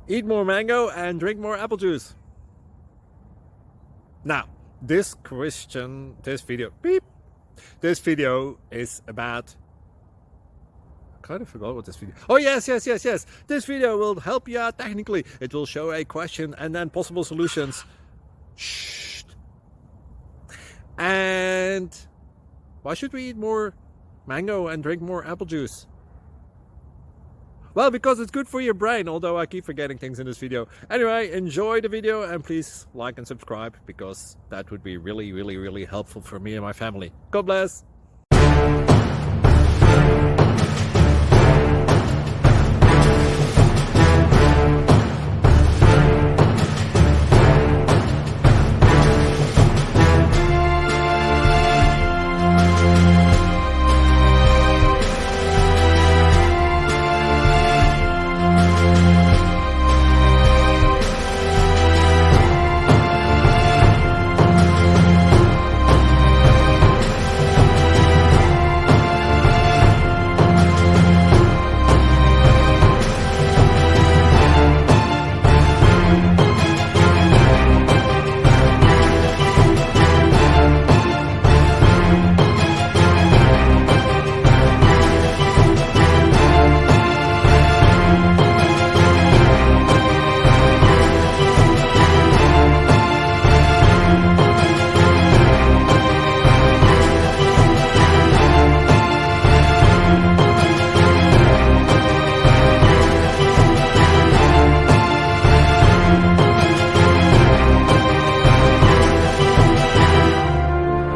Eat more mango and drink more apple juice. Now, this video is about, I kind of forgot what this video. Oh, yes. This video will help you out technically. It will show a question and then possible solutions. Shh. And why should we eat more mango and drink more apple juice? Well, because it's good for your brain, although I keep forgetting things in this video. Anyway, enjoy the video and please like and subscribe, because that would be really helpful for me and my family. God bless!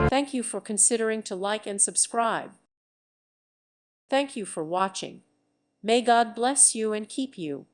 Thank you for considering to like and subscribe. Thank you for watching. May God bless you and keep you.